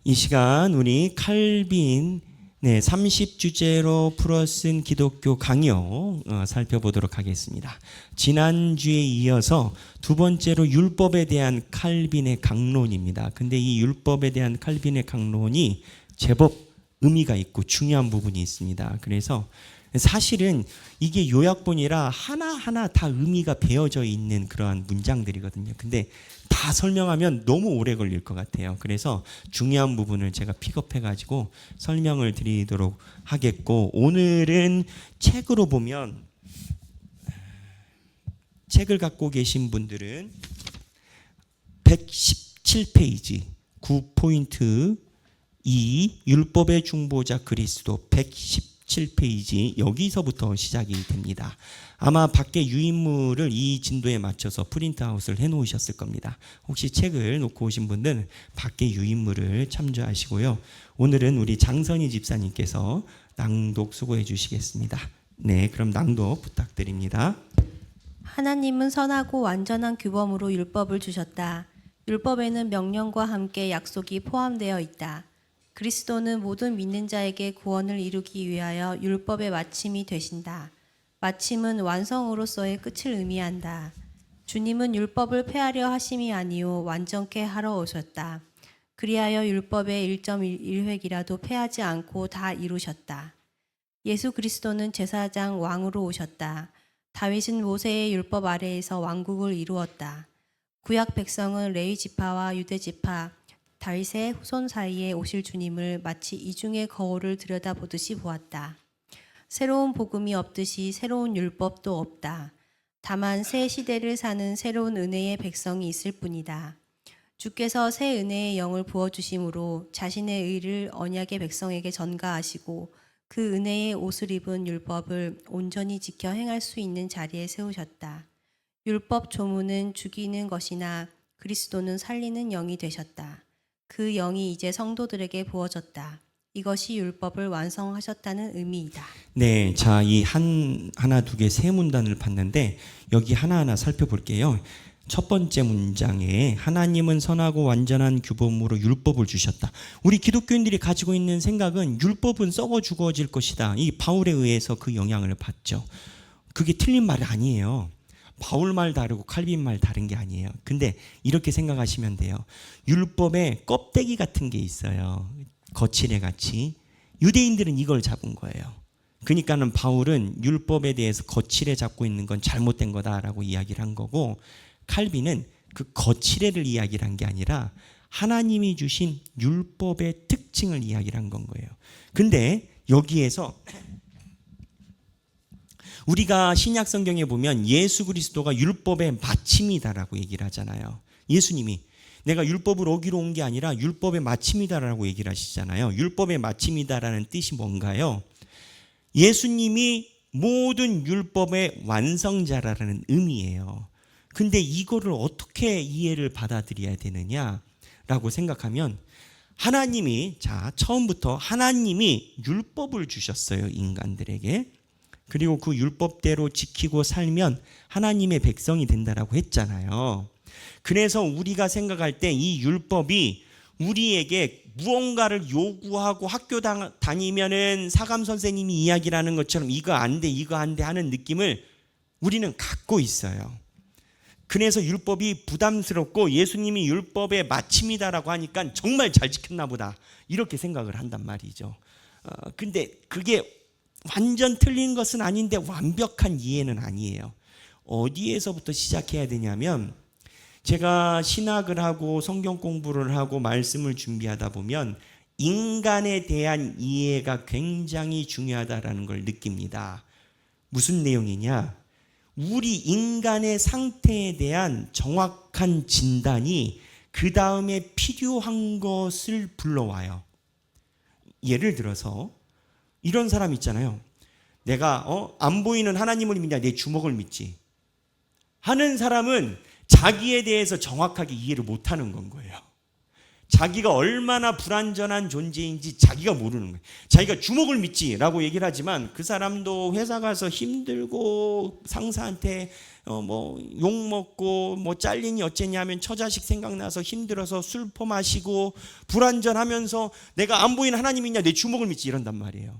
이 시간 우리 칼빈 30주제로 풀어쓴 기독교 강요 살펴보도록 하겠습니다. 지난주에 이어서 두 번째로 율법에 대한 칼빈의 강론입니다. 근데 이 율법에 대한 칼빈의 강론이 제법 의미가 있고 중요한 부분이 있습니다. 그래서 사실은 이게 요약본이라 하나하나 다 의미가 배어져 있는 그러한 문장들이거든요. 근데 다 설명하면 너무 오래 걸릴 것 같아요. 그래서 중요한 부분을 제가 픽업해가지고 설명을 드리도록 하겠고, 오늘은 책으로 보면, 책을 갖고 계신 분들은 117페이지 9포인트 2 율법의 중보자 그리스도 117페이지 여기서부터 시작이 됩니다. 아마 밖에 유인물을 이 진도에 맞춰서 프린트아웃을 해놓으셨을 겁니다. 혹시 책을 놓고 오신 분들은 밖에 유인물을 참조하시고요. 오늘은 우리 장선희 집사님께서 낭독 수고해 주시겠습니다. 네, 그럼 낭독 부탁드립니다. 하나님은 선하고 완전한 규범으로 율법을 주셨다. 율법에는 명령과 함께 약속이 포함되어 있다. 그리스도는 모든 믿는 자에게 구원을 이루기 위하여 율법의 마침이 되신다. 마침은 완성으로서의 끝을 의미한다. 주님은 율법을 폐하려 하심이 아니요 완전케 하러 오셨다. 그리하여 율법의 1.1획이라도 폐하지 않고 다 이루셨다. 예수 그리스도는 제사장 왕으로 오셨다. 다윗은 모세의 율법 아래에서 왕국을 이루었다. 구약 백성은 레위 지파와 유대 지파, 다윗의 후손 사이에 오실 주님을 마치 이중의 거울을 들여다보듯이 보았다. 새로운 복음이 없듯이 새로운 율법도 없다. 다만 새 시대를 사는 새로운 은혜의 백성이 있을 뿐이다. 주께서 새 은혜의 영을 부어주심으로 자신의 의를 언약의 백성에게 전가하시고 그 은혜의 옷을 입은 율법을 온전히 지켜 행할 수 있는 자리에 세우셨다. 율법 조문은 죽이는 것이나 그리스도는 살리는 영이 되셨다. 그 영이 이제 성도들에게 부어졌다. 이것이 율법을 완성하셨다는 의미이다. 네, 자, 이 하나, 두 개, 세 문단을 봤는데 여기 하나하나 살펴볼게요. 첫 번째 문장에 하나님은 선하고 완전한 규범으로 율법을 주셨다. 우리 기독교인들이 가지고 있는 생각은 율법은 썩어 죽어질 것이다. 이 바울에 의해서 그 영향을 받죠. 그게 틀린 말이 아니에요. 바울 말 다르고 칼빈 말 다른 게 아니에요. 근데 이렇게 생각하시면 돼요. 율법에 껍데기 같은 게 있어요. 거칠애 같이. 유대인들은 이걸 잡은 거예요. 그러니까는 바울은 율법에 대해서 거칠애 잡고 있는 건 잘못된 거다라고 이야기를 한 거고, 칼빈은 그 거칠애를 이야기를 한 게 아니라 하나님이 주신 율법의 특징을 이야기를 한 건 거예요. 근데 여기에서 우리가 신약 성경에 보면 예수 그리스도가 율법의 마침이다라고 얘기를 하잖아요. 예수님이 내가 율법을 어기로 온 게 아니라 율법의 마침이다라고 얘기를 하시잖아요. 율법의 마침이다라는 뜻이 뭔가요? 예수님이 모든 율법의 완성자라는 의미예요. 근데 이거를 어떻게 이해를 받아들여야 되느냐라고 생각하면, 하나님이, 자, 처음부터 하나님이 율법을 주셨어요, 인간들에게. 그리고 그 율법대로 지키고 살면 하나님의 백성이 된다라고 했잖아요. 그래서 우리가 생각할 때 이 율법이 우리에게 무언가를 요구하고 학교 다니면은 사감 선생님이 이야기를 하는 것처럼 이거 안 돼, 이거 안 돼 하는 느낌을 우리는 갖고 있어요. 그래서 율법이 부담스럽고 예수님이 율법의 마침이다라고 하니까 정말 잘 지켰나 보다 이렇게 생각을 한단 말이죠. 근데 그게 완전 틀린 것은 아닌데 완벽한 이해는 아니에요. 어디에서부터 시작해야 되냐면, 제가 신학을 하고 성경 공부를 하고 말씀을 준비하다 보면 인간에 대한 이해가 굉장히 중요하다라는 걸 느낍니다. 무슨 내용이냐? 우리 인간의 상태에 대한 정확한 진단이 그 다음에 필요한 것을 불러와요. 예를 들어서 이런 사람 있잖아요. 내가 안 보이는 하나님을 믿냐, 내 주먹을 믿지 하는 사람은 자기에 대해서 정확하게 이해를 못하는 건 거예요. 자기가 얼마나 불완전한 존재인지 자기가 모르는 거예요. 자기가 주먹을 믿지라고 얘기를 하지만 그 사람도 회사 가서 힘들고 상사한테 뭐 욕먹고 뭐 잘리니 어쨌냐 하면 처자식 생각나서 힘들어서 술 퍼마시고 불완전하면서 내가 안 보이는 하나님이 있냐, 내 주먹을 믿지, 이런단 말이에요.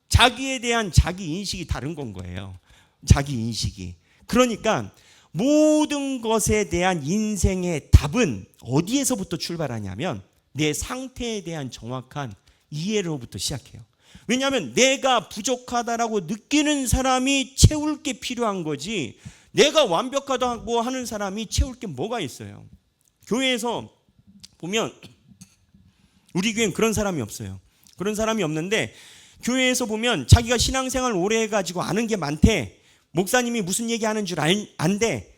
자기에 대한 자기 인식이 다른 건 거예요. 자기 인식이. 그러니까 모든 것에 대한 인생의 답은 어디에서부터 출발하냐면 내 상태에 대한 정확한 이해로부터 시작해요. 왜냐하면 내가 부족하다라고 느끼는 사람이 채울 게 필요한 거지, 내가 완벽하다고 하는 사람이 채울 게 뭐가 있어요. 교회에서 보면 우리 교회는 그런 사람이 없어요. 그런 사람이 없는데 교회에서 보면 자기가 신앙생활 오래 해가지고 아는 게 많대. 목사님이 무슨 얘기하는 줄 안대.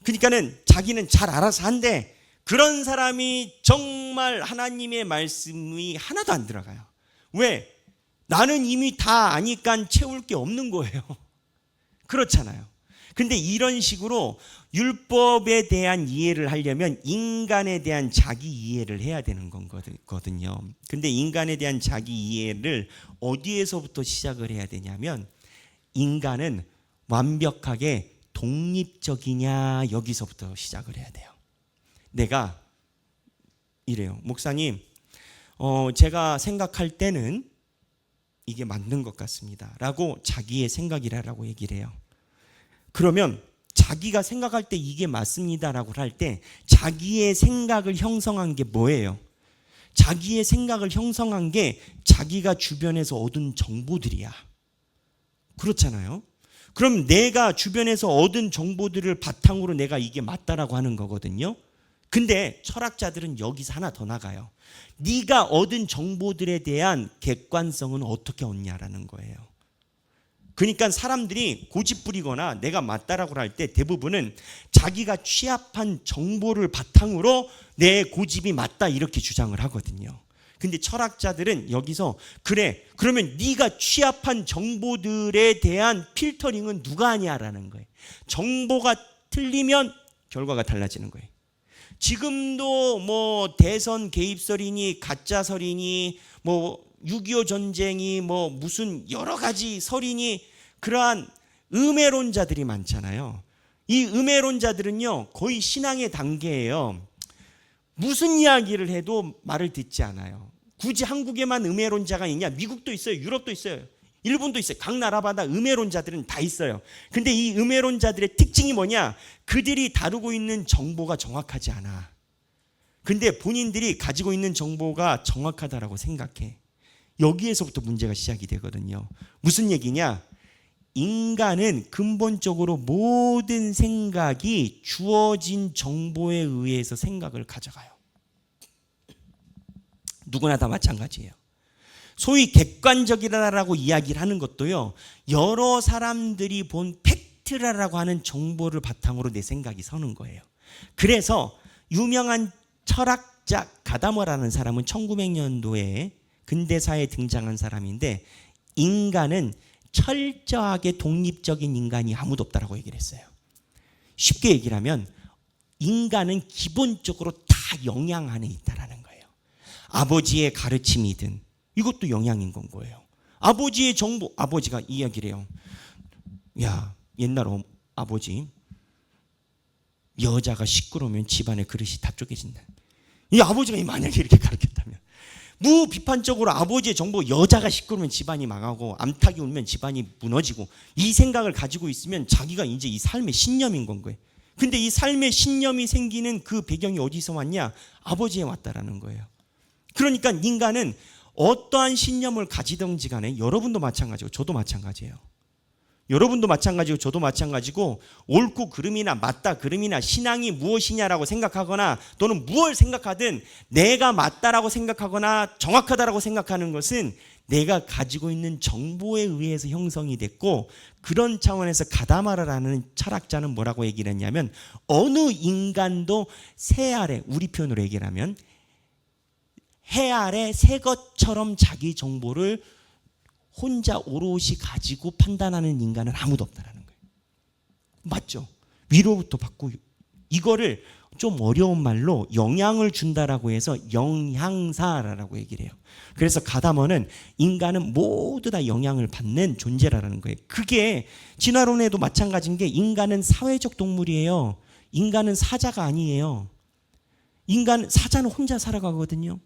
그러니까는 자기는 잘 알아서 한대. 그런 사람이 정말 하나님의 말씀이 하나도 안 들어가요. 왜? 나는 이미 다 아니까 채울 게 없는 거예요. 그렇잖아요. 근데 이런 식으로 율법에 대한 이해를 하려면 인간에 대한 자기 이해를 해야 되는 거거든요. 근데 인간에 대한 자기 이해를 어디에서부터 시작을 해야 되냐면, 인간은 완벽하게 독립적이냐, 여기서부터 시작을 해야 돼요. 내가 이래요. 목사님, 제가 생각할 때는 이게 맞는 것 같습니다 라고 자기의 생각이라고 얘기를 해요. 그러면 자기가 생각할 때 이게 맞습니다라고 할 때 자기의 생각을 형성한 게 뭐예요? 자기의 생각을 형성한 게 자기가 주변에서 얻은 정보들이야. 그렇잖아요. 그럼 내가 주변에서 얻은 정보들을 바탕으로 내가 이게 맞다라고 하는 거거든요. 근데 철학자들은 여기서 하나 더 나가요. 네가 얻은 정보들에 대한 객관성은 어떻게 얻냐라는 거예요. 그러니까 사람들이 고집 부리거나 내가 맞다라고 할 때 대부분은 자기가 취합한 정보를 바탕으로 내 고집이 맞다 이렇게 주장을 하거든요. 근데 철학자들은 여기서 그래, 그러면 네가 취합한 정보들에 대한 필터링은 누가 하냐라는 거예요. 정보가 틀리면 결과가 달라지는 거예요. 지금도 뭐 대선 개입설이니 가짜설이니 뭐 6.25 전쟁이 뭐 무슨 여러 가지 설이니 그러한 음해론자들이 많잖아요. 이 음해론자들은요 거의 신앙의 단계예요. 무슨 이야기를 해도 말을 듣지 않아요. 굳이 한국에만 음해론자가 있냐? 미국도 있어요. 유럽도 있어요. 일본도 있어요. 각 나라마다 음해론자들은 다 있어요. 근데 이 음해론자들의 특징이 뭐냐? 그들이 다루고 있는 정보가 정확하지 않아. 근데 본인들이 가지고 있는 정보가 정확하다라고 생각해. 여기에서부터 문제가 시작이 되거든요. 무슨 얘기냐? 인간은 근본적으로 모든 생각이 주어진 정보에 의해서 생각을 가져가요. 누구나 다 마찬가지예요. 소위 객관적이라고 이야기를 하는 것도요, 여러 사람들이 본 팩트라고 하는 정보를 바탕으로 내 생각이 서는 거예요. 그래서 유명한 철학자 가다머라는 사람은 1900년도에 근대사에 등장한 사람인데, 인간은 철저하게 독립적인 인간이 아무도 없다라고 얘기를 했어요. 쉽게 얘기를 하면 인간은 기본적으로 다 영향 안에 있다라는 거예요. 아버지의 가르침이든 이것도 영향인 건 거예요. 아버지의 정보, 아버지가 이야기를 해요. 야, 옛날 아버지, 여자가 시끄러우면 집안의 그릇이 다 쪼개진다. 이 아버지가 만약에 이렇게 가르쳤다면, 무비판적으로 아버지의 정보, 여자가 시끄러우면 집안이 망하고 암탉이 울면 집안이 무너지고, 이 생각을 가지고 있으면 자기가 이제 이 삶의 신념인 건 거예요. 근데 이 삶의 신념이 생기는 그 배경이 어디서 왔냐? 아버지에 왔다라는 거예요. 그러니까 인간은 어떠한 신념을 가지든지 간에, 여러분도 마찬가지고 저도 마찬가지예요. 여러분도 마찬가지고 저도 마찬가지고, 옳고 그름이나 맞다 그름이나 신앙이 무엇이냐라고 생각하거나 또는 무엇을 생각하든 내가 맞다라고 생각하거나 정확하다라고 생각하는 것은 내가 가지고 있는 정보에 의해서 형성이 됐고, 그런 차원에서 가다마라라는 철학자는 뭐라고 얘기를 했냐면, 어느 인간도 새 아래, 우리 표현으로 얘기를 하면 해 아래 새 것처럼 자기 정보를 혼자 오롯이 가지고 판단하는 인간은 아무도 없다라는 거예요. 맞죠? 위로부터 받고 이거를 좀 어려운 말로 영향을 준다라고 해서 영향사라고 얘기를 해요. 그래서 가다머는 인간은 모두 다 영향을 받는 존재라는 거예요. 그게 진화론에도 마찬가지인 게 인간은 사회적 동물이에요. 인간은 사자가 아니에요. 사자는 혼자 살아가거든요.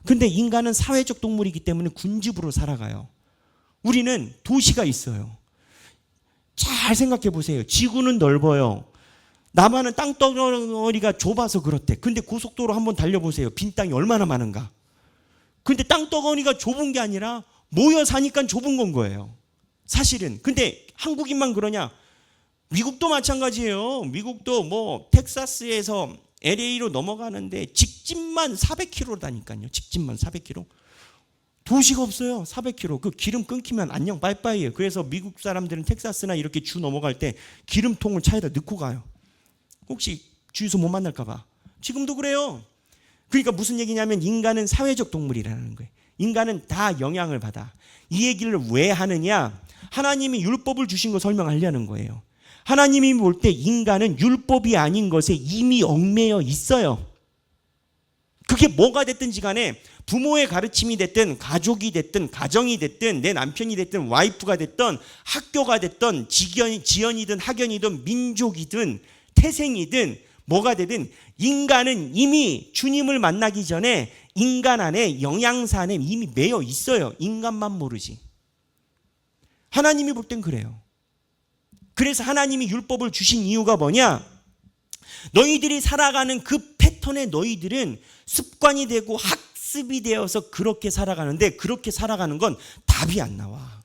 근데 인간은 사회적 동물이기 때문에 군집으로 살아가요. 우리는 도시가 있어요. 잘 생각해 보세요. 지구는 넓어요. 남한은 땅덩어리가 좁아서 그렇대. 근데 고속도로 한번 달려보세요. 빈 땅이 얼마나 많은가. 근데 땅덩어리가 좁은 게 아니라 모여 사니까 좁은 건 거예요. 사실은. 근데 한국인만 그러냐? 미국도 마찬가지예요. 미국도 뭐 텍사스에서 LA로 넘어가는데 직진만 400km다니까요. 직진만 400km. 도시가 없어요. 400km. 그 기름 끊기면 안녕 빠이빠이예요. 그래서 미국 사람들은 텍사스나 이렇게 주 넘어갈 때 기름통을 차에다 넣고 가요. 혹시 주유소 못 만날까 봐. 지금도 그래요. 그러니까 무슨 얘기냐면 인간은 사회적 동물이라는 거예요. 인간은 다 영향을 받아. 이 얘기를 왜 하느냐? 하나님이 율법을 주신 거 설명하려는 거예요. 하나님이 볼 때 인간은 율법이 아닌 것에 이미 얽매여 있어요. 그게 뭐가 됐든지 간에 부모의 가르침이 됐든 가족이 됐든 가정이 됐든 내 남편이 됐든 와이프가 됐든 학교가 됐든 지연이든 학연이든 민족이든 태생이든 뭐가 되든 인간은 이미 주님을 만나기 전에 인간 안에 영양사 안에 이미 매여 있어요. 인간만 모르지. 하나님이 볼 땐 그래요. 그래서 하나님이 율법을 주신 이유가 뭐냐? 너희들이 살아가는 그 패턴에 너희들은 습관이 되고 학습이 되어서 그렇게 살아가는데 그렇게 살아가는 건 답이 안 나와.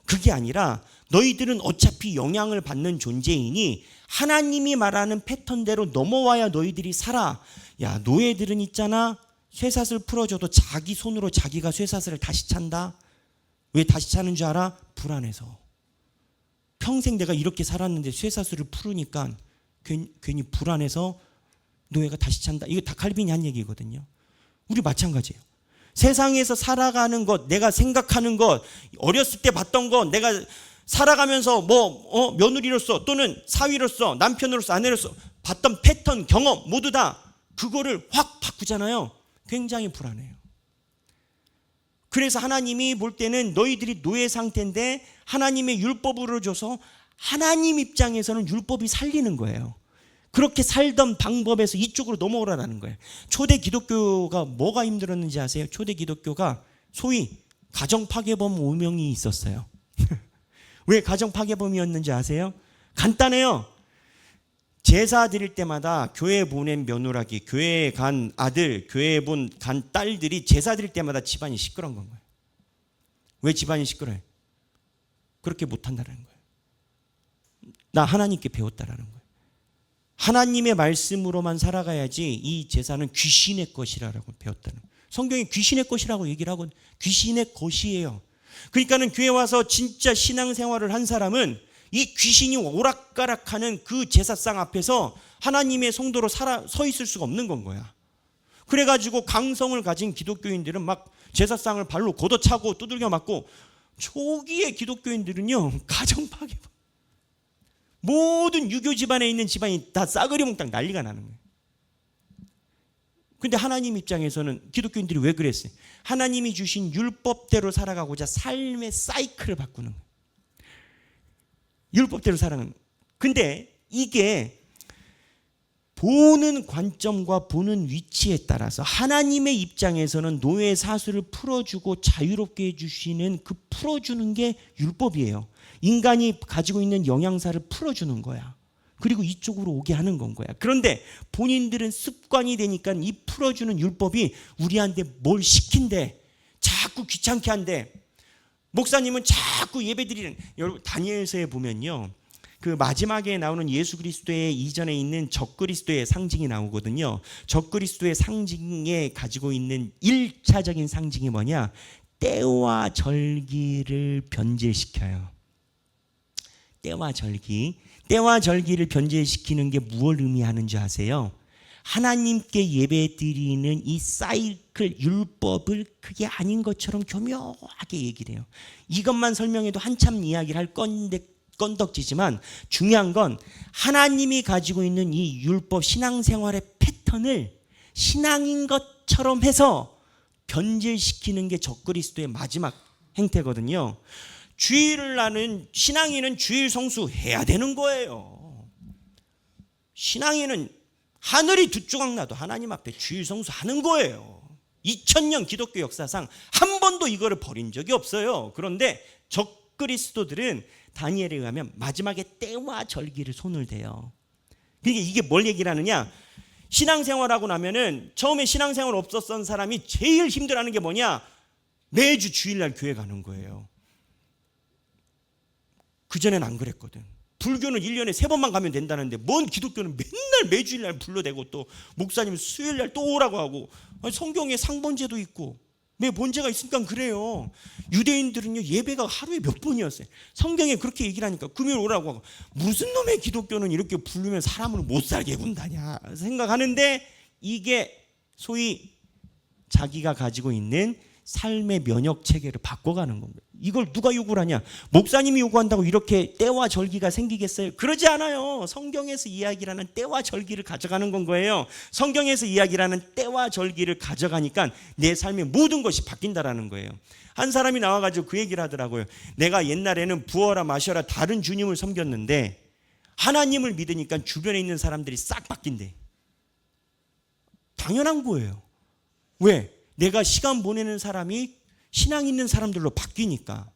그게 아니라 너희들은 어차피 영향을 받는 존재이니 하나님이 말하는 패턴대로 넘어와야 너희들이 살아. 야, 노예들은 있잖아. 쇠사슬 풀어줘도 자기 손으로 자기가 쇠사슬을 다시 찬다. 왜 다시 차는 줄 알아? 불안해서. 평생 내가 이렇게 살았는데 쇠사슬을 풀으니까 괜히 불안해서 노예가 다시 찬다. 이거 다 칼빈이 한 얘기거든요. 우리 마찬가지예요. 세상에서 살아가는 것, 내가 생각하는 것, 어렸을 때 봤던 것, 내가 살아가면서 며느리로서 또는 사위로서 남편으로서 아내로서 봤던 패턴, 경험 모두 다 그거를 확 바꾸잖아요. 굉장히 불안해요. 그래서 하나님이 볼 때는 너희들이 노예 상태인데 하나님의 율법으로 줘서 하나님 입장에서는 율법이 살리는 거예요. 그렇게 살던 방법에서 이쪽으로 넘어오라는 거예요. 초대 기독교가 뭐가 힘들었는지 아세요? 초대 기독교가 소위 가정 파괴범 오명이 있었어요. 왜 가정 파괴범이었는지 아세요? 간단해요. 제사 드릴 때마다 교회 보낸 며느라기, 교회에 간 아들, 교회에 간 딸들이 제사 드릴 때마다 집안이 시끄러운 거예요. 왜 집안이 시끄러워요? 그렇게 못한다는 거예요. 나 하나님께 배웠다라는 거예요. 하나님의 말씀으로만 살아가야지 이 제사는 귀신의 것이라고 배웠다는 거예요. 성경에 귀신의 것이라고 얘기를 하고 귀신의 것이에요. 그러니까는 교회 와서 진짜 신앙생활을 한 사람은 이 귀신이 오락가락하는 그 제사상 앞에서 하나님의 성도로 서 있을 수가 없는 건 거야. 그래가지고 강성을 가진 기독교인들은 막 제사상을 발로 걷어차고 두들겨 맞고, 초기의 기독교인들은요 가정 파괴, 모든 유교 집안에 있는 집안이 다 싸그리 몽땅 난리가 나는 거예요. 근데 하나님 입장에서는 기독교인들이 왜 그랬어요? 하나님이 주신 율법대로 살아가고자 삶의 사이클을 바꾸는 거예요. 율법대로 살아가는 거예요. 근데 이게 보는 관점과 보는 위치에 따라서 하나님의 입장에서는 노예 사슬을 풀어주고 자유롭게 해주시는 그 풀어주는 게 율법이에요. 인간이 가지고 있는 영양사를 풀어주는 거야. 그리고 이쪽으로 오게 하는 건 거야. 그런데 본인들은 습관이 되니까 이 풀어주는 율법이 우리한테 뭘 시킨대. 자꾸 귀찮게 한대. 목사님은 자꾸 예배드리는, 여러분 다니엘서에 보면요, 그 마지막에 나오는 예수 그리스도의 이전에 있는 적그리스도의 상징이 나오거든요. 적그리스도의 상징에 가지고 있는 1차적인 상징이 뭐냐? 때와 절기를 변질시켜요. 때와 절기를 변질시키는 게 무엇을 의미하는지 아세요? 하나님께 예배드리는 이 사이클 율법을 그게 아닌 것처럼 교묘하게 얘기를 해요. 이것만 설명해도 한참 이야기를 할 건데 건덕지지만 중요한 건 하나님이 가지고 있는 이 율법 신앙생활의 패턴을 신앙인 것처럼 해서 변질시키는 게 적그리스도의 마지막 행태거든요. 주일을 하는 신앙인은 주일 성수해야 되는 거예요. 신앙인은 하늘이 두 조각 나도 하나님 앞에 주일 성수하는 거예요. 2000년 기독교 역사상 한 번도 이거를 버린 적이 없어요. 그런데 적그리스도들은 다니엘에 의하면 마지막에 때와 절기를 손을 대요. 그러니까 이게 뭘 얘기를 하느냐? 신앙생활하고 나면은 처음에 신앙생활 없었던 사람이 제일 힘들어하는 게 뭐냐? 매주 주일날 교회 가는 거예요. 그전엔 안 그랬거든. 불교는 1년에 3번만 가면 된다는데 뭔 기독교는 맨날 매주일날 불러대고 또 목사님 수요일날 또 오라고 하고, 아니 성경에 상번제도 있고 매 번제가 있으니까 그래요. 유대인들은요 예배가 하루에 몇 번이었어요. 성경에 그렇게 얘기를 하니까 금요일 오라고 하고, 무슨 놈의 기독교는 이렇게 부르면 사람을 못 살게 군다냐 생각하는데, 이게 소위 자기가 가지고 있는 삶의 면역 체계를 바꿔가는 겁니다. 이걸 누가 요구를 하냐? 목사님이 요구한다고 이렇게 때와 절기가 생기겠어요? 그러지 않아요. 성경에서 이야기라는 때와 절기를 가져가는 건 거예요. 성경에서 이야기라는 때와 절기를 가져가니까 내 삶의 모든 것이 바뀐다라는 거예요. 한 사람이 나와가지고 그 얘기를 하더라고요. 내가 옛날에는 부어라 마셔라 다른 주님을 섬겼는데 하나님을 믿으니까 주변에 있는 사람들이 싹 바뀐대. 당연한 거예요. 왜? 내가 시간 보내는 사람이 신앙 있는 사람들로 바뀌니까.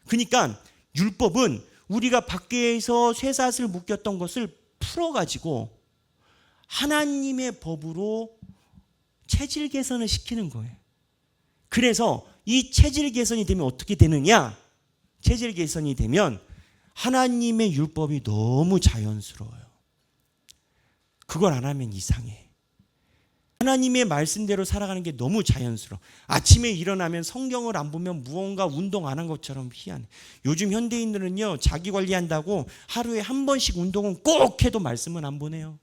그러니까 율법은 우리가 밖에서 쇠사슬 묶였던 것을 풀어가지고 하나님의 법으로 체질 개선을 시키는 거예요. 그래서 이 체질 개선이 되면 어떻게 되느냐? 체질 개선이 되면 하나님의 율법이 너무 자연스러워요. 그걸 안 하면 이상해. 하나님의 말씀대로 살아가는 게 너무 자연스러워. 아침에 일어나면 성경을 안 보면 무언가 운동 안 한 것처럼 희한해. 요즘 현대인들은요 자기 관리한다고 하루에 한 번씩 운동은 꼭 해도 말씀은 안 보내요.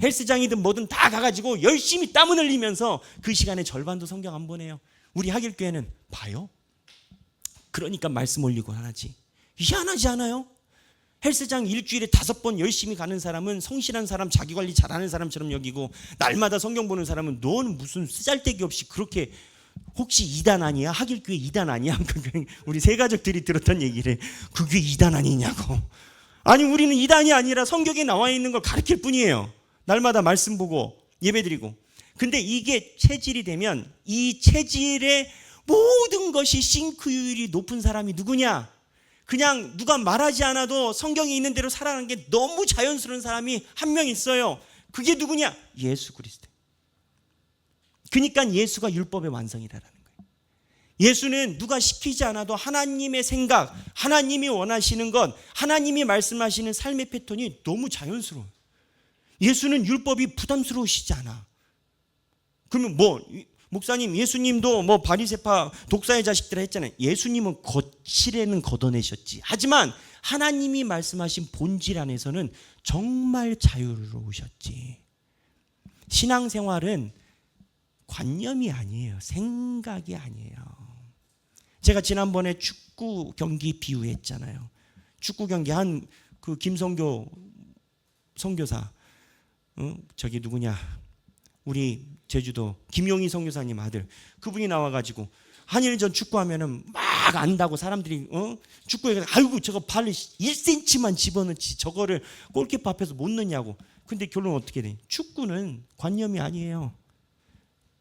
헬스장이든 뭐든 다 가가지고 열심히 땀을 흘리면서 그 시간에 절반도 성경 안 보내요. 우리 하길교회는 봐요. 그러니까 말씀 올리고 하지. 희한하지 않아요? 헬스장 일주일에 5번 열심히 가는 사람은 성실한 사람, 자기 관리 잘하는 사람처럼 여기고, 날마다 성경 보는 사람은 너는 무슨 쓰잘데기 없이 그렇게, 혹시 2단 아니야? 하길교회 2단 아니야? 우리 세 가족들이 들었던 얘기를, 그게 2단 아니냐고. 아니 우리는 2단이 아니라 성경에 나와 있는 걸 가르칠 뿐이에요. 날마다 말씀 보고 예배드리고. 근데 이게 체질이 되면 이 체질의 모든 것이 싱크율이 높은 사람이 누구냐? 그냥 누가 말하지 않아도 성경에 있는 대로 살아가는 게 너무 자연스러운 사람이 한 명 있어요. 그게 누구냐? 예수 그리스도. 그러니까 예수가 율법의 완성이라는 거예요. 예수는 누가 시키지 않아도 하나님의 생각, 하나님이 원하시는 것, 하나님이 말씀하시는 삶의 패턴이 너무 자연스러워요. 예수는 율법이 부담스러우시지 않아. 그러면 뭐 목사님 예수님도 뭐 바리새파 독사의 자식들 했잖아요. 예수님은 거칠에는 걷어내셨지. 하지만 하나님이 말씀하신 본질 안에서는 정말 자유로우셨지. 신앙생활은 관념이 아니에요. 생각이 아니에요. 제가 지난번에 축구 경기 비유했잖아요. 축구 경기 한 그 김성교 선교사, 저기 누구냐, 우리 제주도 김용희 선교사님 아들, 그분이 나와가지고 한일전 축구하면은 막 안다고 사람들이 축구에 아이고 저거 발 1cm만 집어넣지 저거를 골키퍼 앞에서 못 넣냐고. 근데 결론은 어떻게 돼? 축구는 관념이 아니에요.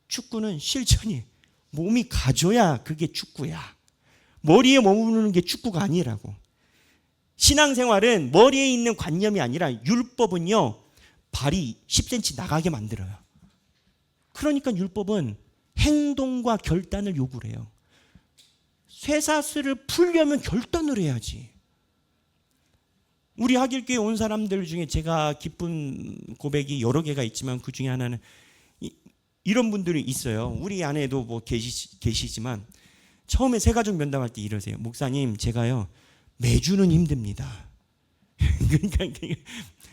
축구는 실천이, 몸이 가져야 그게 축구야. 머리에 머무르는 게 축구가 아니라고. 신앙생활은 머리에 있는 관념이 아니라 율법은요 발이 10cm 나가게 만들어요. 그러니까 율법은 행동과 결단을 요구를 해요. 쇠사슬을 풀려면 결단을 해야지. 우리 하길교회 온 사람들 중에 제가 기쁜 고백이 여러 개가 있지만 그 중에 하나는 이런 분들이 있어요. 우리 안에도 뭐 계시지만 처음에 새 가족 면담할 때 이러세요. 목사님 제가요 매주는 힘듭니다. 그러니까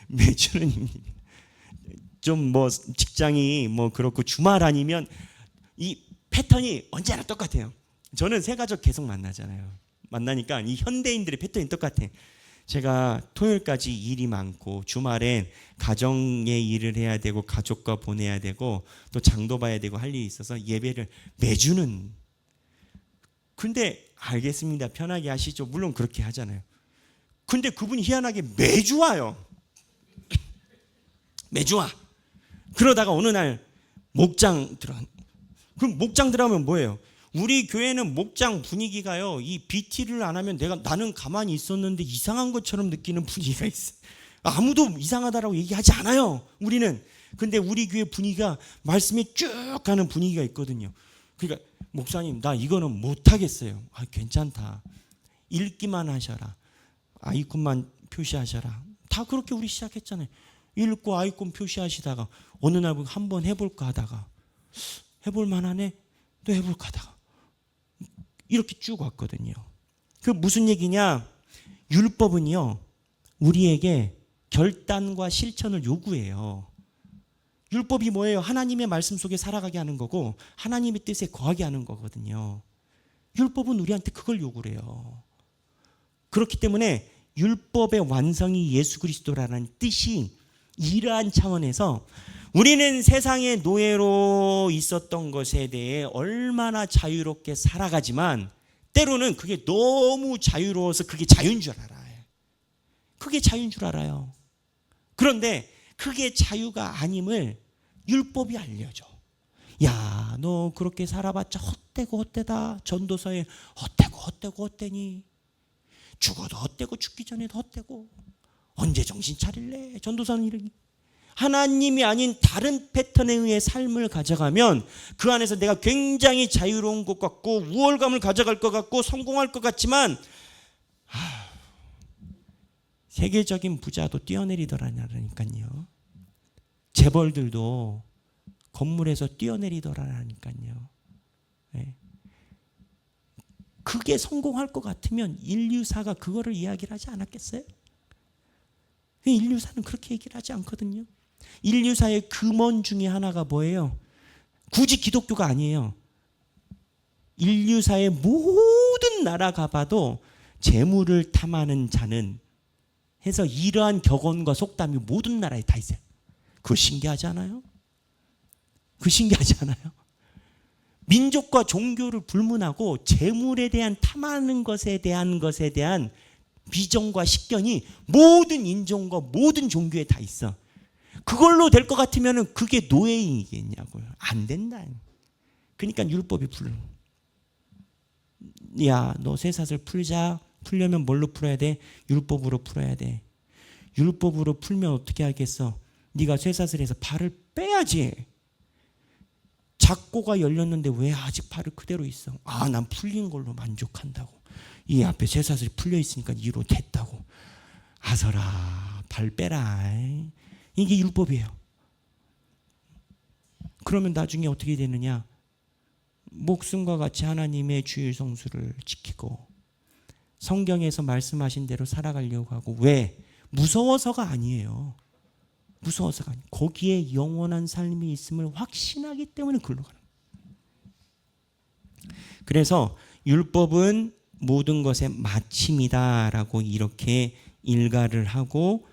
매주는 힘듭니다. 좀 뭐 직장이 뭐 그렇고 주말 아니면 이 패턴이 언제나 똑같아요. 저는 새 가족 계속 만나잖아요. 만나니까 이 현대인들의 패턴이 똑같아. 제가 토요일까지 일이 많고 주말엔 가정의 일을 해야 되고 가족과 보내야 되고 또 장도 봐야 되고 할 일이 있어서 예배를 매주는. 근데 알겠습니다. 편하게 하시죠. 물론 그렇게 하잖아요. 근데 그분이 희한하게 매주 와요. 매주 와. 그러다가 어느 날 목장 들어. 그럼 목장 들어가면 뭐예요? 우리 교회는 목장 분위기가요. 이 BT를 안 하면 나는 가만히 있었는데 이상한 것처럼 느끼는 분위기가 있어. 아무도 이상하다라고 얘기하지 않아요. 우리는. 근데 우리 교회 분위기가 말씀이 쭉 가는 분위기가 있거든요. 그러니까 목사님 나 이거는 못 하겠어요. 아, 괜찮다. 읽기만 하셔라. 아이콘만 표시하셔라. 다 그렇게 우리 시작했잖아요. 읽고 아이콘 표시하시다가 어느 날 한번 해볼까 하다가 해볼 만하네. 또 해볼까 하다가 이렇게 쭉 왔거든요. 그 무슨 얘기냐? 율법은요 우리에게 결단과 실천을 요구해요. 율법이 뭐예요? 하나님의 말씀 속에 살아가게 하는 거고 하나님의 뜻에 거하게 하는 거거든요. 율법은 우리한테 그걸 요구를 해요. 그렇기 때문에 율법의 완성이 예수 그리스도라는 뜻이 이러한 차원에서 우리는 세상의 노예로 있었던 것에 대해 얼마나 자유롭게 살아가지만 때로는 그게 너무 자유로워서 그게 자유인 줄 알아요. 그게 자유인 줄 알아요. 그런데 그게 자유가 아님을 율법이 알려줘. 야, 너 그렇게 살아봤자 헛되고 헛되다. 전도서에 헛되고 헛되니. 죽어도 헛되고 죽기 전에도 헛되고. 언제 정신 차릴래? 전도서는 이러니. 하나님이 아닌 다른 패턴에 의해 삶을 가져가면 그 안에서 내가 굉장히 자유로운 것 같고 우월감을 가져갈 것 같고 성공할 것 같지만 세계적인 부자도 뛰어내리더라니까요. 재벌들도 건물에서 뛰어내리더라니까요. 네. 그게 성공할 것 같으면 인류사가 그거를 이야기를 하지 않았겠어요? 인류사는 그렇게 얘기를 하지 않거든요. 인류사의 금원 중에 하나가 뭐예요? 굳이 기독교가 아니에요. 인류사의 모든 나라 가봐도 재물을 탐하는 자는 해서 이러한 격언과 속담이 모든 나라에 다 있어요. 그거 신기하지 않아요? 그거 신기하지 않아요? 민족과 종교를 불문하고 재물에 대한 탐하는 것에 대한 비전과 식견이 모든 인종과 모든 종교에 다 있어. 그걸로 될 것 같으면 그게 노예이겠냐고요. 안 된다. 그러니까 율법이 불러. 야, 너 쇠사슬 풀자. 풀려면 뭘로 풀어야 돼? 율법으로 풀어야 돼. 율법으로 풀면 어떻게 하겠어? 네가 쇠사슬에서 발을 빼야지. 작고가 열렸는데 왜 아직 발을 그대로 있어? 아, 난 풀린 걸로 만족한다고. 이 앞에 쇠사슬이 풀려 있으니까 이로 됐다고. 아서라, 발 빼라. 이게 율법이에요. 그러면 나중에 어떻게 되느냐? 목숨과 같이 하나님의 주일 성수를 지키고 성경에서 말씀하신 대로 살아가려고 하고. 왜? 무서워서가 아니에요. 무서워서가 아니에요. 거기에 영원한 삶이 있음을 확신하기 때문에 그걸로 가는 거예요. 그래서 율법은 모든 것의 마침이다라고 이렇게 일가를 하고,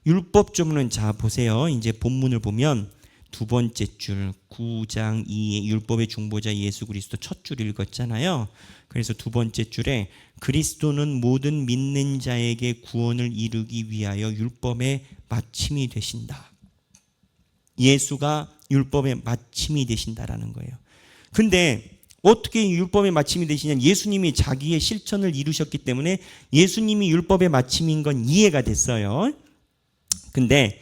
율법조문은 자 보세요. 이제 본문을 보면 두 번째 줄 9장 2의 율법의 중보자 예수 그리스도 첫 줄 읽었잖아요. 그래서 두 번째 줄에 그리스도는 모든 믿는 자에게 구원을 이루기 위하여 율법의 마침이 되신다. 예수가 율법의 마침이 되신다라는 거예요. 근데 어떻게 율법의 마침이 되시냐? 예수님이 자기의 실천을 이루셨기 때문에 예수님이 율법의 마침인 건 이해가 됐어요. 근데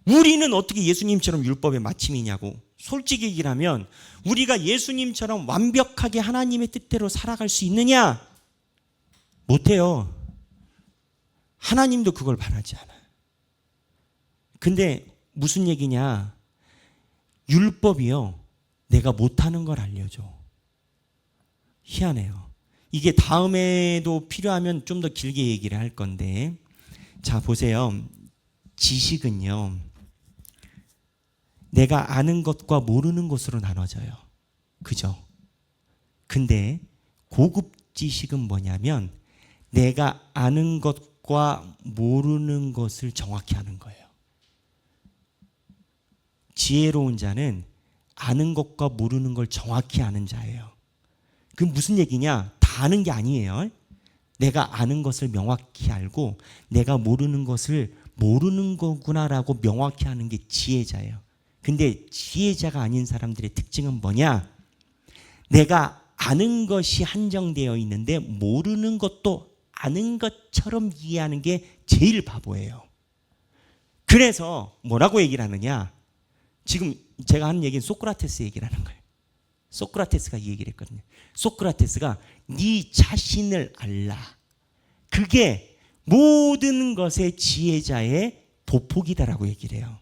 우리는 어떻게 예수님처럼 율법의 마침이냐고. 솔직히 얘기를 하면 우리가 예수님처럼 완벽하게 하나님의 뜻대로 살아갈 수 있느냐? 못해요. 하나님도 그걸 바라지 않아요. 근데 무슨 얘기냐? 율법이요, 내가 못하는 걸 알려줘. 희한해요. 이게 다음에도 필요하면 좀 더 길게 얘기를 할 건데, 자 보세요. 지식은요, 내가 아는 것과 모르는 것으로 나눠져요. 그죠? 근데 고급 지식은 뭐냐면 내가 아는 것과 모르는 것을 정확히 아는 거예요. 지혜로운 자는 아는 것과 모르는 걸 정확히 아는 자예요. 그 무슨 얘기냐? 다 아는 게 아니에요. 내가 아는 것을 명확히 알고 내가 모르는 것을 모르는 거구나라고 명확히 아는 게 지혜자예요. 근데 지혜자가 아닌 사람들의 특징은 뭐냐? 내가 아는 것이 한정되어 있는데 모르는 것도 아는 것처럼 이해하는 게 제일 바보예요. 그래서 뭐라고 얘기를 하느냐? 지금 제가 하는 얘기는 소크라테스 얘기를 하는 거예요. 소크라테스가 이 얘기를 했거든요. 소크라테스가 네 자신을 알라. 그게 모든 것의 지혜자의 보폭이다라고 얘기를 해요.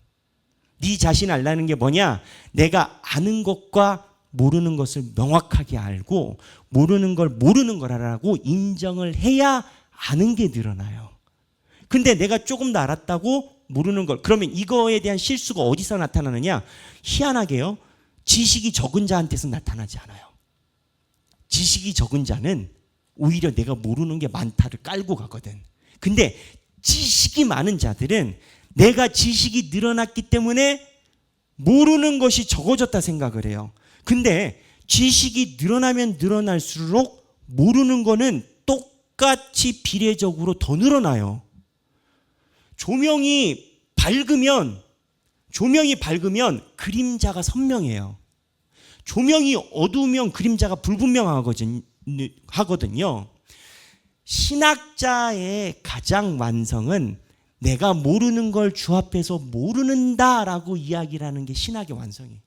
네 자신을 알라는 게 뭐냐? 내가 아는 것과 모르는 것을 명확하게 알고 모르는 걸 모르는 거라고 인정을 해야 아는 게 늘어나요. 근데 내가 조금 더 알았다고 모르는 걸, 그러면 이거에 대한 실수가 어디서 나타나느냐? 희한하게요, 지식이 적은 자한테서 나타나지 않아요. 지식이 적은 자는 오히려 내가 모르는 게 많다를 깔고 가거든. 근데 지식이 많은 자들은 내가 지식이 늘어났기 때문에 모르는 것이 적어졌다 생각을 해요. 근데 지식이 늘어나면 늘어날수록 모르는 거는 똑같이 비례적으로 더 늘어나요. 조명이 밝으면 그림자가 선명해요. 조명이 어두우면 그림자가 불분명하거든요. 신학자의 가장 완성은 내가 모르는 걸 주합해서 모르는다라고 이야기를 하는 게 신학의 완성이에요.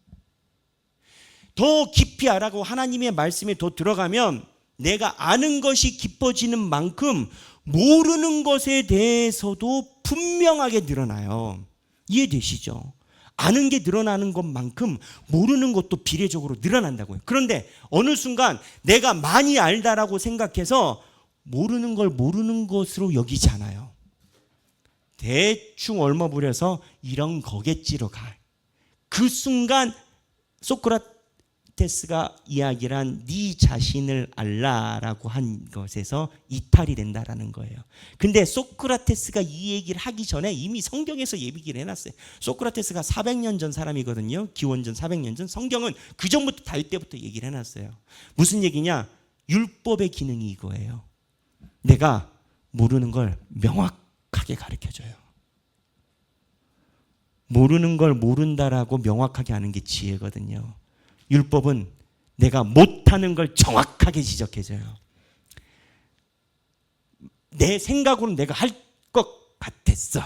더 깊이 알아가고 하나님의 말씀에 더 들어가면 내가 아는 것이 깊어지는 만큼 모르는 것에 대해서도 분명하게 늘어나요. 이해되시죠? 아는 게 늘어나는 것만큼 모르는 것도 비례적으로 늘어난다고요. 그런데 어느 순간 내가 많이 알다라고 생각해서 모르는 걸 모르는 것으로 여기지 않아요. 대충 얼마 부려서 이런 거겠지로 가. 그 순간 소크라테스가 이야기를 한 네 자신을 알라라고 한 것에서 이탈이 된다라는 거예요. 근데 소크라테스가 이 얘기를 하기 전에 이미 성경에서 얘기를 해놨어요. 소크라테스가 400년 전 사람이거든요. 기원전 400년 전. 성경은 그 전부터 달 때부터 얘기를 해놨어요. 무슨 얘기냐? 율법의 기능이 이거예요. 내가 모르는 걸 명확하게 가르쳐줘요. 모르는 걸 모른다라고 명확하게 하는 게 지혜거든요. 율법은 내가 못하는 걸 정확하게 지적해줘요. 내 생각으로는 내가 할 것 같았어.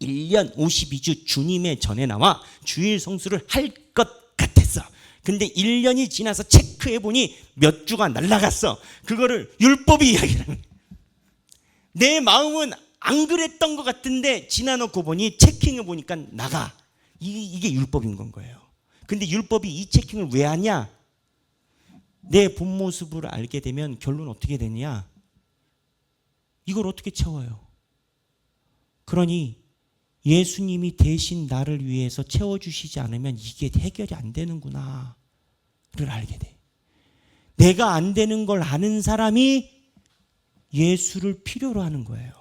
1년 52주 주님의 전에 나와 주일 성수를 할 것 같았어. 근데 1년이 지나서 체크해보니 몇 주가 날아갔어. 그거를 율법이 이야기하는 거예요. 내 마음은 안 그랬던 것 같은데 지나놓고 보니 체킹해보니까 나가. 이게 율법인 건 거예요. 근데 율법이 이 체킹을 왜 하냐? 내 본 모습을 알게 되면 결론 어떻게 되냐? 이걸 어떻게 채워요? 그러니 예수님이 대신 나를 위해서 채워주시지 않으면 이게 해결이 안 되는구나를 알게 돼. 내가 안 되는 걸 아는 사람이 예수를 필요로 하는 거예요.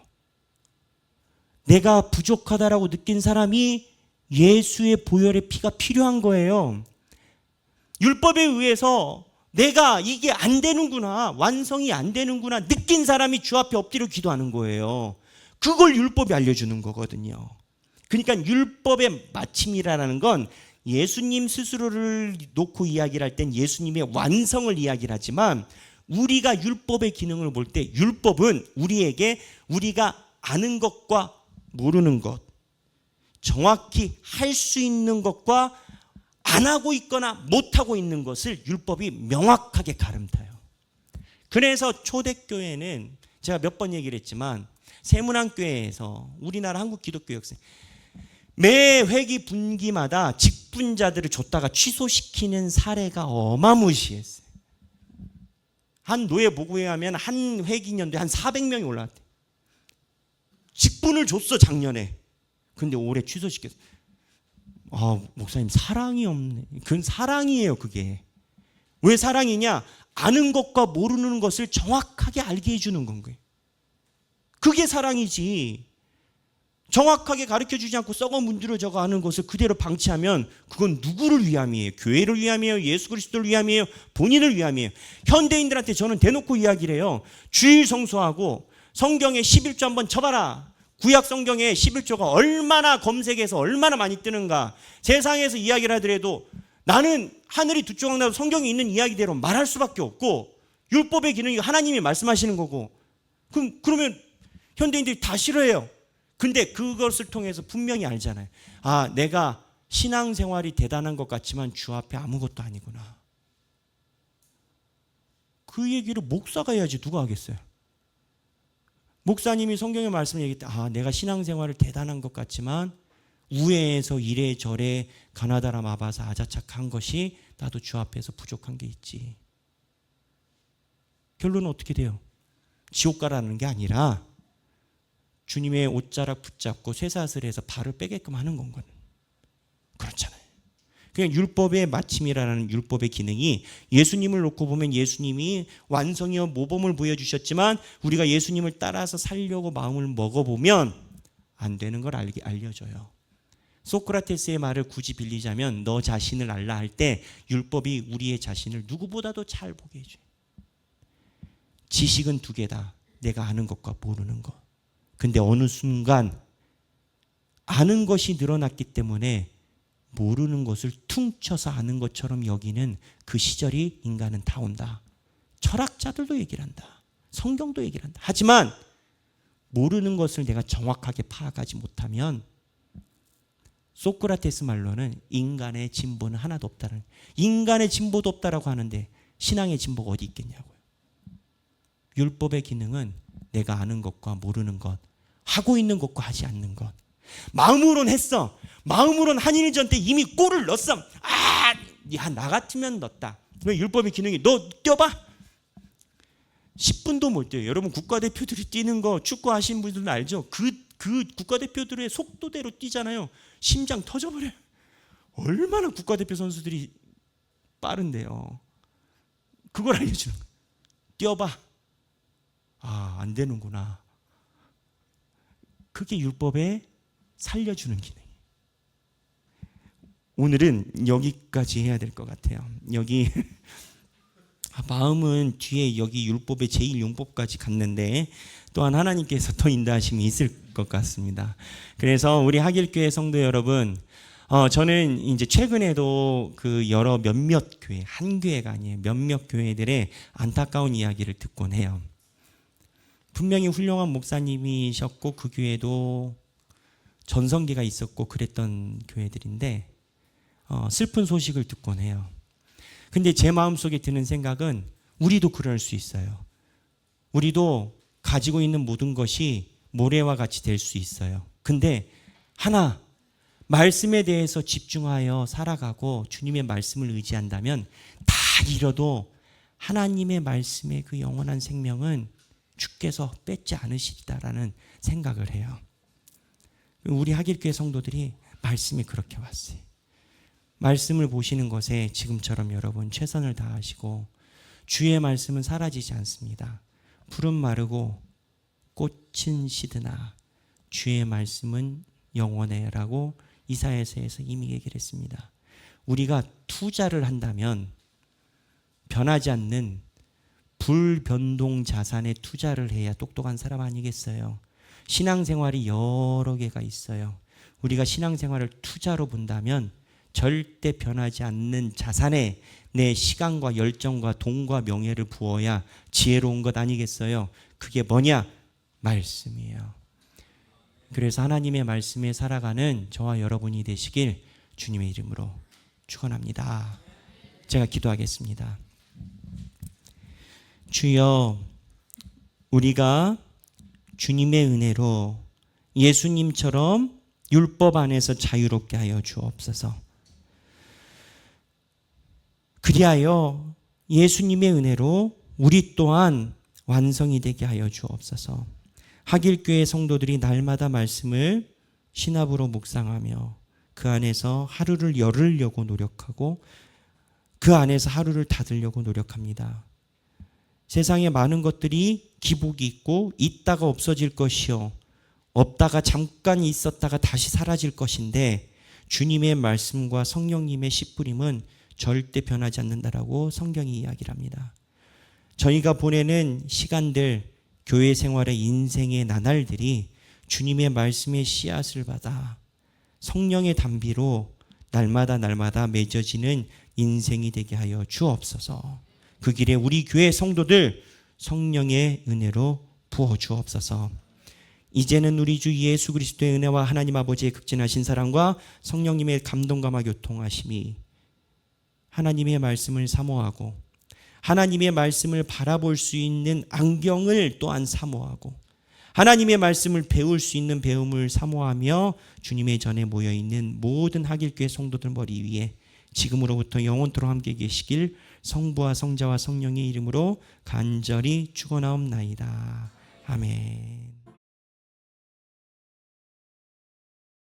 내가 부족하다라고 느낀 사람이 예수의 보혈의 피가 필요한 거예요. 율법에 의해서 내가 이게 안 되는구나, 완성이 안 되는구나 느낀 사람이 주 앞에 엎드려 기도하는 거예요. 그걸 율법이 알려주는 거거든요. 그러니까 율법의 마침이라는 건 예수님 스스로를 놓고 이야기를 할 땐 예수님의 완성을 이야기를 하지만 우리가 율법의 기능을 볼 때 율법은 우리에게 우리가 아는 것과 모르는 것, 정확히 할 수 있는 것과 안 하고 있거나 못하고 있는 것을 율법이 명확하게 가름타요. 그래서 초대교회는 제가 몇 번 얘기를 했지만 세문안교회에서 우리나라 한국 기독교 역사 매 회기 분기마다 직분자들을 줬다가 취소시키는 사례가 어마무시했어요. 한 노예 보고에 하면 한 회기년도에 한 400명이 올라왔대. 직분을 줬어 작년에. 근데 올해 취소시켰어. 목사님 사랑이 없네. 그건 사랑이에요. 그게 왜 사랑이냐? 아는 것과 모르는 것을 정확하게 알게 해주는 건 거예요. 그게 사랑이지. 정확하게 가르쳐주지 않고 썩어 문드러져 가는 것을 그대로 방치하면 그건 누구를 위함이에요? 교회를 위함이에요? 예수 그리스도를 위함이에요? 본인을 위함이에요? 현대인들한테 저는 대놓고 이야기를 해요. 주일 성수하고 성경에 11조 한번 쳐봐라. 구약 성경에 11조가 얼마나 검색해서 얼마나 많이 뜨는가. 세상에서 이야기를 하더라도 나는 하늘이 두 조각 나도 성경에 있는 이야기대로 말할 수밖에 없고, 율법의 기능이 하나님이 말씀하시는 거고, 그러면 현대인들이 다 싫어해요. 근데 그것을 통해서 분명히 알잖아요. 아, 내가 신앙생활이 대단한 것 같지만 주 앞에 아무것도 아니구나. 그 얘기를 목사가 해야지 누가 하겠어요? 목사님이 성경의 말씀을 얘기할 때, 아, 내가 신앙생활을 대단한 것 같지만 우회에서 이래저래 가나다라 마바사 아자착한 것이 나도 주 앞에서 부족한 게 있지. 결론은 어떻게 돼요? 지옥 가라는 게 아니라 주님의 옷자락 붙잡고 쇠사슬 해서 발을 빼게끔 하는 건 그렇잖아요. 그냥 율법의 마침이라는 율법의 기능이, 예수님을 놓고 보면 예수님이 완성이요 모범을 보여주셨지만 우리가 예수님을 따라서 살려고 마음을 먹어보면 안 되는 걸 알려줘요. 소크라테스의 말을 굳이 빌리자면 너 자신을 알라 할 때 율법이 우리의 자신을 누구보다도 잘 보게 해줘요. 지식은 두 개다. 내가 아는 것과 모르는 것. 근데 어느 순간 아는 것이 늘어났기 때문에 모르는 것을 퉁쳐서 아는 것처럼 여기는 그 시절이 인간은 다 온다. 철학자들도 얘기를 한다. 성경도 얘기를 한다. 하지만 모르는 것을 내가 정확하게 파악하지 못하면 소크라테스 말로는 인간의 진보는 하나도 없다는, 인간의 진보도 없다라고 하는데 신앙의 진보가 어디 있겠냐고요. 율법의 기능은 내가 아는 것과 모르는 것, 하고 있는 것과 하지 않는 것. 마음으로는 했어. 마음으로는 한인전 때 이미 골을 넣었어. 아, 야, 나 같으면 넣었다. 왜? 율법의 기능이 너 뛰어봐. 10분도 못 뛰어요. 여러분 국가대표들이 뛰는 거 축구 하시는 분들은 알죠? 그 국가대표들의 속도대로 뛰잖아요. 심장 터져버려요. 얼마나 국가대표 선수들이 빠른데요. 그걸 알려주는 거예요. 뛰어봐. 아, 안 되는구나. 그게 율법에 살려주는 기능이에요. 오늘은 여기까지 해야 될 것 같아요. 여기 마음은 뒤에 여기 율법의 제1용법까지 갔는데 또한 하나님께서 더 인도하심이 있을 것 같습니다. 그래서 우리 하길교회 성도 여러분, 저는 이제 최근에도 그 여러 몇몇 교회, 한 교회가 아니에요. 몇몇 교회들의 안타까운 이야기를 듣곤 해요. 분명히 훌륭한 목사님이셨고 그 교회도 전성기가 있었고 그랬던 교회들인데 슬픈 소식을 듣곤 해요. 근데 제 마음속에 드는 생각은 우리도 그럴 수 있어요. 우리도 가지고 있는 모든 것이 모래와 같이 될 수 있어요. 근데 하나, 말씀에 대해서 집중하여 살아가고 주님의 말씀을 의지한다면 다 잃어도 하나님의 말씀의 그 영원한 생명은 주께서 뺏지 않으시리다라는 생각을 해요. 우리 하길교회 성도들이 말씀이 그렇게 왔어요. 말씀을 보시는 것에 지금처럼 여러분 최선을 다하시고, 주의 말씀은 사라지지 않습니다. 풀은 마르고 꽃은 시드나 주의 말씀은 영원해라고 이사야서에서 이미 얘기를 했습니다. 우리가 투자를 한다면 변하지 않는 불변동 자산에 투자를 해야 똑똑한 사람 아니겠어요? 신앙생활이 여러 개가 있어요. 우리가 신앙생활을 투자로 본다면 절대 변하지 않는 자산에 내 시간과 열정과 돈과 명예를 부어야 지혜로운 것 아니겠어요? 그게 뭐냐? 말씀이에요. 그래서 하나님의 말씀에 살아가는 저와 여러분이 되시길 주님의 이름으로 축원합니다. 제가 기도하겠습니다. 주여, 우리가 주님의 은혜로 예수님처럼 율법 안에서 자유롭게 하여 주옵소서. 그리하여 예수님의 은혜로 우리 또한 완성이 되게 하여 주옵소서. 하길교회 성도들이 날마다 말씀을 신압으로 묵상하며 그 안에서 하루를 열으려고 노력하고 그 안에서 하루를 닫으려고 노력합니다. 세상에 많은 것들이 기복이 있고 있다가 없어질 것이요 없다가 잠깐 있었다가 다시 사라질 것인데 주님의 말씀과 성령님의 씨뿌림은 절대 변하지 않는다라고 성경이 이야기를 합니다. 저희가 보내는 시간들, 교회 생활의 인생의 나날들이 주님의 말씀의 씨앗을 받아 성령의 단비로 날마다 맺어지는 인생이 되게 하여 주옵소서. 그 길에 우리 교회 성도들 성령의 은혜로 부어 주옵소서. 이제는 우리 주 예수 그리스도의 은혜와 하나님 아버지의 극진하신 사랑과 성령님의 감동감화 교통하심이 하나님의 말씀을 사모하고 하나님의 말씀을 바라볼 수 있는 안경을 또한 사모하고 하나님의 말씀을 배울 수 있는 배움을 사모하며 주님의 전에 모여있는 모든 하길교회 성도들 머리 위에 지금으로부터 영원토록 함께 계시길 성부와 성자와 성령의 이름으로 간절히 축원하옵나이다. 아멘.